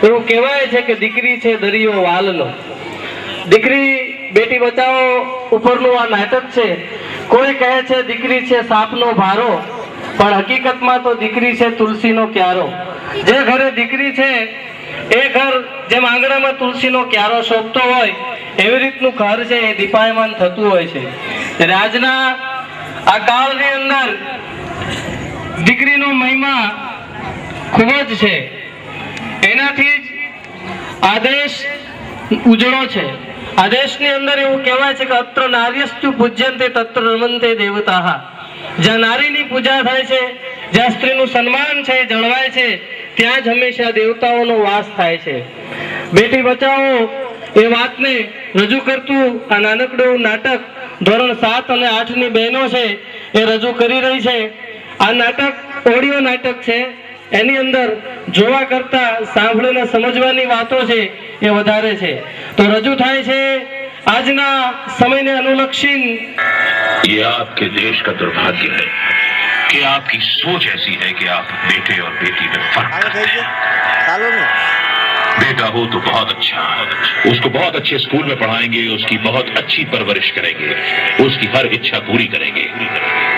એવું કહેવાય છે કે દીકરી છે દરિયો વાલનો. દીકરી બેટી બચાવો ઉપરનું આ નાટક છે. કોઈ કહે છે દીકરી છે સાપનો ભારો, પણ હકીકતમાં તો દીકરી છે તુલસીનો ક્યારો. જે ઘરે દીકરી છે એ ઘર જેમ આંગણામાં તુલસીનો ક્યારો શોભતો હોય એવી રીતનું ઘર છે એ દીપાયમાન થતું હોય છે. ત્યારે આજના આ કાળની અંદર દીકરીનો મહિમા ખૂબ જ છે. એનાથી જ આ દેશ ઉજળો છે. આ દેશની અંદર એવું કહેવાય છે કે અત્ર નાર્યસ્તુ પૂજ્યંતે તત્ર રમન્તે દેવતાઃ. જ્યાં નારીની પૂજા થાય છે, જ્યાં સ્ત્રીનું સન્માન છે જળવાય છે, ત્યાં જ હંમેશા દેવતાઓનો વાસ થાય છે. બેટી બચાવો એ વાતને રજૂ કરતું આ નાનકડું નાટક ધોરણ 7 અને 8 ની બહેનો છે એ રજૂ કરી રહી છે. આ નાટક ઓડિયો નાટક છે. એની અંદર જોવા કરતા સાંભળીને સમજવાની વાતો છે એ વધારે છે. તો રજૂ થાય છે આજના સમયને અનુલક્ષીને. ये आपके देश का दुर्भाग्य है कि आपकी सोच ऐसी है कि आप बेटे और बेटी में फर्क करते हैं। बेटा हो तो बहुत अच्छा, उसको बहुत अच्छे स्कूल में पढ़ाएंगे, उसकी बहुत अच्छी परवरिश करेंगे, उसकी हर इच्छा पूरी करेंगे।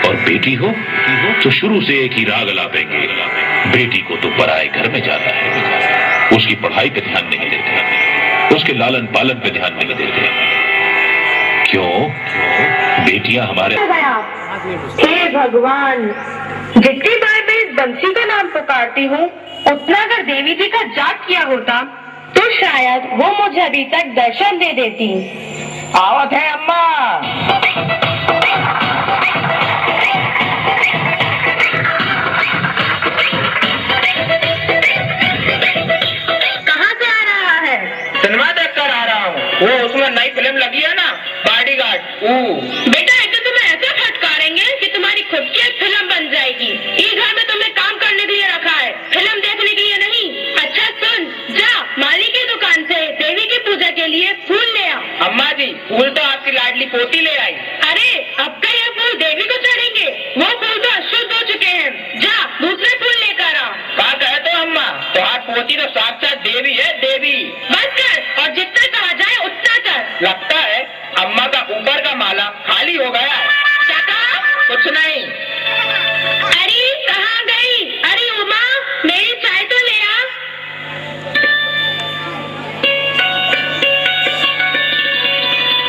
और बेटी हो तो शुरू से एक ही राग अलापेंगे, बेटी को तो पराए घर में जाना है, उसकी पढ़ाई पे ध्यान नहीं देते, उसके लालन पालन पे ध्यान नहीं देते। क्यों? बेटियां हमारे। हे भगवान, जितनी बार मैं इस बंसी का नाम पुकारती हूँ उतना अगर देवी जी का जाप किया होता तो शायद वो मुझे अभी तक दर्शन दे देती। आवत है अम्मा। कहाँ से आ रहा है? सिनेमा देख कर आ रहा हूँ। वो उसमें नई फिल्म लगी है ना, बॉडीगार्ड। बेटा एक तो तुम्हें ऐसे फटकारेंगे कि तुम्हारी खुद की एक फिल्म बन जाएगी। ये घर में तुम्हें काम करने के लिए रखा है, फिल्म देखने के लिए नहीं। अच्छा सुन, जा माली की दुकान से देवी की पूजा के लिए फूल ले आ। अम्मा जी, फूल तो आपकी लाडली पोती ले आई। अरे अब का ये फूल देवी को चढ़ेंगे, वो फूल तो अशुद्ध हो चुके हैं। जा दूसरे फूल लेकर आ। कहा कहे तो अम्मा, तुम्हारी पोती तो साक्षात देवी है, देवी। बस कर, और जितना कहा जाए उतना कर। लगता है अम्मा का ऊपर का माला खाली हो गया है। क्या कहा? कुछ नहीं। अरे कहाँ गई? अरे उमा, मेरी चाय तो ले आ।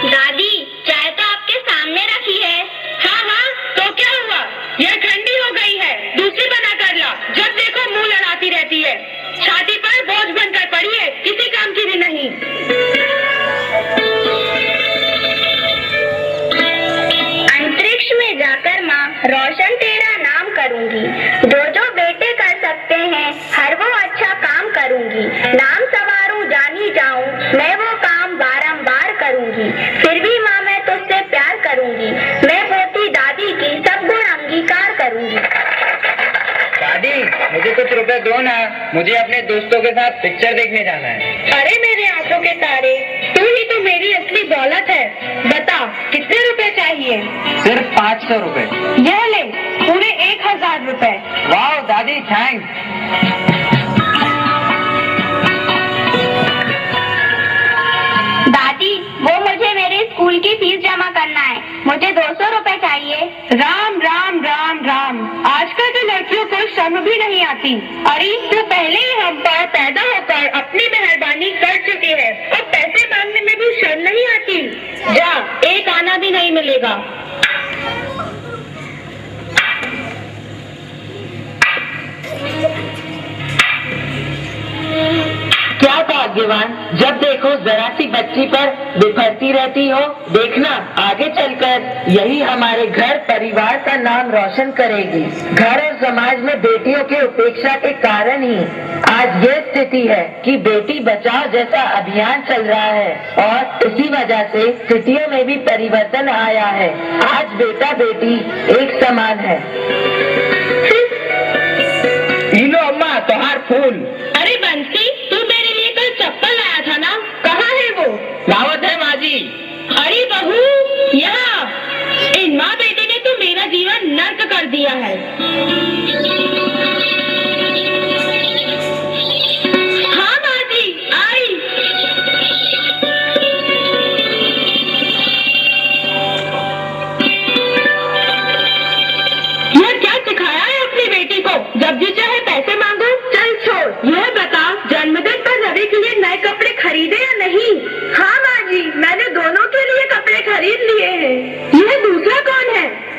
दादी, चाय तो आपके सामने रखी है। हाँ हाँ, तो क्या हुआ? यह ठंडी हो गई है, दूसरी बना कर ला। जब देखो मुंह लड़ाती रहती है, छाती पर बोझ बनकर पड़ी है, किसी काम की भी नहीं। अंतरिक्ष में जाकर माँ रोशन तेरा नाम करूंगी। जो बेटे कर सकते हैं हर वो अच्छा काम करूंगी। नाम सवारूं जानी जाऊं, मैं वो काम बारंबार करूंगी। फिर भी माँ मैं तुझसे प्यार करूंगी। मैं पोती दादी की सब गुण अंगीकार करूंगी। दादी, मुझे कुछ रुपए दो ना, मुझे अपने दोस्तों के साथ पिक्चर देखने जाना है। अरे मेरे आंखों के तारे, तू ही तो मेरी असली दौलत है। बता कितने रुपए चाहिए? सिर्फ 500 रुपए। यह ले पूरे 1000 रुपए। वाह दादी, थैंक्स। दादी, वो मुझे मेरे स्कूल की फीस जमा करना है, मुझे 200 रुपए चाहिए। राम राम राम राम, आजकल तो लड़कियों को शर्म भी नहीं आती। अरे तो पहले ही हम पर पैदा होकर अपनी मेहरबानी कर चुकी है, अब पैसे मांगने में भी शर्म नहीं आती। जा, एक आना भी नहीं मिलेगा। क्या भाग्यवान, जब देखो जरा सी बच्ची पर बिफरती रहती हो। देखना आगे चलकर यही हमारे घर परिवार का नाम रोशन करेगी। घर और समाज में बेटियों की उपेक्षा के कारण ही आज ये स्थिति है कि बेटी बचाओ जैसा अभियान चल रहा है, और इसी वजह से स्थितियों में भी परिवर्तन आया है। आज बेटा बेटी एक समान है। लो अम्मा, तुम्हार फूल। अरे बंसी, तू मेरे लिए कल चप्पल लाया था ना, कहाँ है वो? लावत है माँ जी। अरे बहू, यहाँ। इन माँ बेटे ने तो मेरा जीवन नर्क कर दिया है। हाँ माँ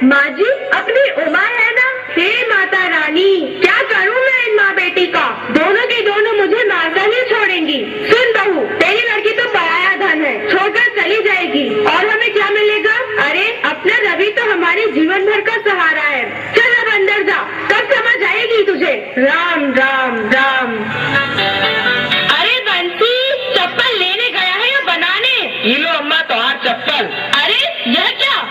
माँ जी, अपनी उमा है ना? हे माता रानी, क्या करूँ मैं इन माँ बेटी का? दोनों की दोनों मुझे मारकर नहीं छोड़ेंगी। सुन बहू, तेरी लड़की तो पराया धन है, छोड़कर चली जाएगी और हमें क्या मिलेगा? अरे अपना रवि तो हमारे जीवन भर का सहारा है। चल अब अंदर जा, कब समझ आएगी तुझे? राम राम राम। अरे बंसी, चप्पल लेने गया है या बनाने? ये लो अम्मा तुम्हार चप्पल। अरे यह क्या?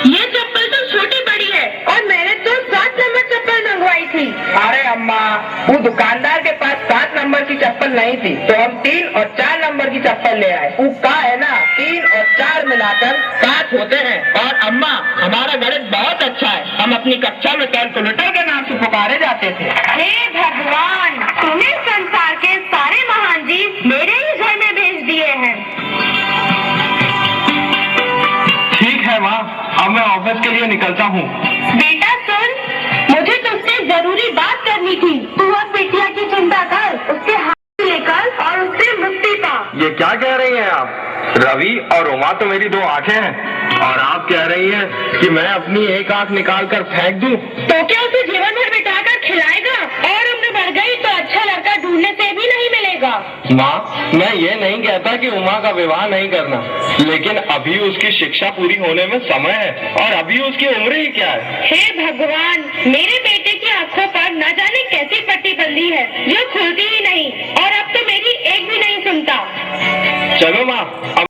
ये चप्पल तो छोटी बड़ी है और मैंने तो 7 नंबर चप्पल मंगवाई थी। अरे अम्मा, वो दुकानदार के पास 7 नंबर की चप्पल नहीं थी, तो हम 3 और 4 नंबर की चप्पल ले आए। वो का है ना, 3 और 4 मिलाकर 7 होते हैं। और अम्मा, हमारा गणित बहुत अच्छा है, हम अपनी कक्षा में कैलकुलेटर के नाम से पुकारे जाते थे। हे भगवान, तुम्हें संसार के सारे महान जीव मेरे ही घर में भेज दिए हैं। ठीक है माँ, अब मैं ऑफिस के लिए निकलता हूँ। बेटा सुन, मुझे तुझसे जरूरी बात करनी थी। तू अब बिटिया की चिंता कर, उसके हाथ लेकर और उससे मुक्ति पा। ये क्या कह रही हैं आप? रवि और उमा तो मेरी 2 आंखें हैं और आप कह रही हैं कि मैं अपनी एक आंख निकाल कर फेंक दूं? तो क्या उसे जीवन भर बिठाकर खिलाएगा? और उम्र बढ़ गई तो अच्छा लड़का ढूंढने से भी नहीं मिलेगा। माँ, मैं ये नहीं कहता कि उमा का विवाह नहीं करना, लेकिन अभी उसकी शिक्षा पूरी होने में समय है और अभी उसकी उम्र ही क्या है। हे भगवान, मेरे बेटे की आंखों पर न जाने कैसी पट्टी बंधी है जो खुलती ही नहीं, और अब तो मेरी एक भी नहीं सुनता। चलो माँ, अब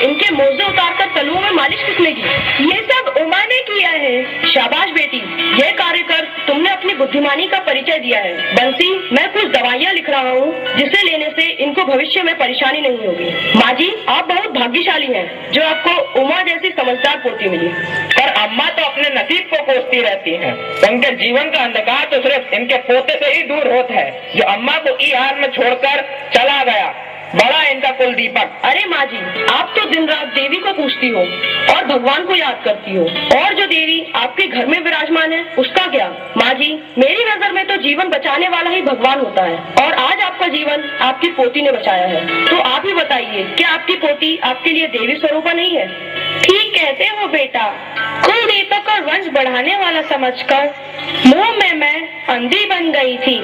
इनके मोजे उतारकर तलुओं में मालिश किसने की? ये सब उमा ने किया है। शाबाश बेटी, ये कार्य कर तुमने अपनी बुद्धिमानी का परिचय दिया है। बंसी, मैं कुछ दवाइयाँ लिख रहा हूँ जिसे लेने से इनको भविष्य में परेशानी नहीं होगी। माँ जी, आप बहुत भाग्यशाली हैं जो आपको उमा जैसी समझदार पोती मिली। और अम्मा तो अपने नसीब को कोसती रहती हैं। उनके जीवन का अंधकार तो सिर्फ इनके पोते से ही दूर होता है, जो अम्मा को ई हाल में छोड़कर चला गया। बड़ा इनका कुल दीपक। अरे माँ जी, आप तो दिन रात देवी को पूछती हो और भगवान को याद करती हो, और जो देवी आपके घर में विराजमान है उसका क्या? माँ जी, मेरी नजर में तो जीवन बचाने वाला ही भगवान होता है, और आज आपका जीवन आपकी पोती ने बचाया है। तो आप ही बताइए, क्या आपकी पोती आपके लिए देवी स्वरूपा नहीं है? ठीक कहते हो बेटा, कुल दीपक और वंश बढ़ाने वाला समझकर मुंह में मैं अंधी बन गई थी।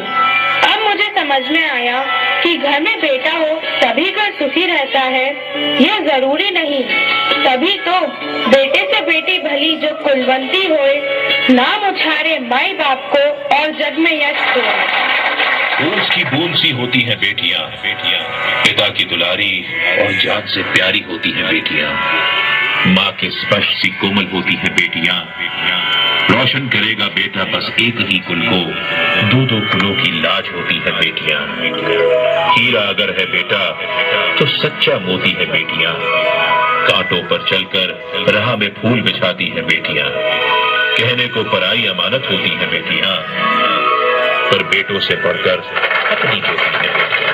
अब मुझे समझ में आया कि घर में बेटा हो तभी घर सुखी रहता है, यह जरूरी नहीं। तभी तो बेटे से बेटी भली जो कुलवंती होए, नाम उछारे माई बाप को और जग में यश हो। ओस की बूंद सी होती हैं बेटियां, पिता की दुलारी और जान से प्यारी होती हैं बेटियां। माँ के स्पर्श सी कोमल होती हैं बेटियां। रोशन करेगा बेटा बस एक ही कुल को, 2-2 कुलों की लाज होती है बेटियां। हीरा अगर है बेटा तो सच्चा मोती है बेटियां। कांटों पर चलकर राह में फूल बिछाती है बेटियां। कहने को पराई अमानत होती है बेटियां, पर बेटों से बढ़कर अपनी होती है बेटियां।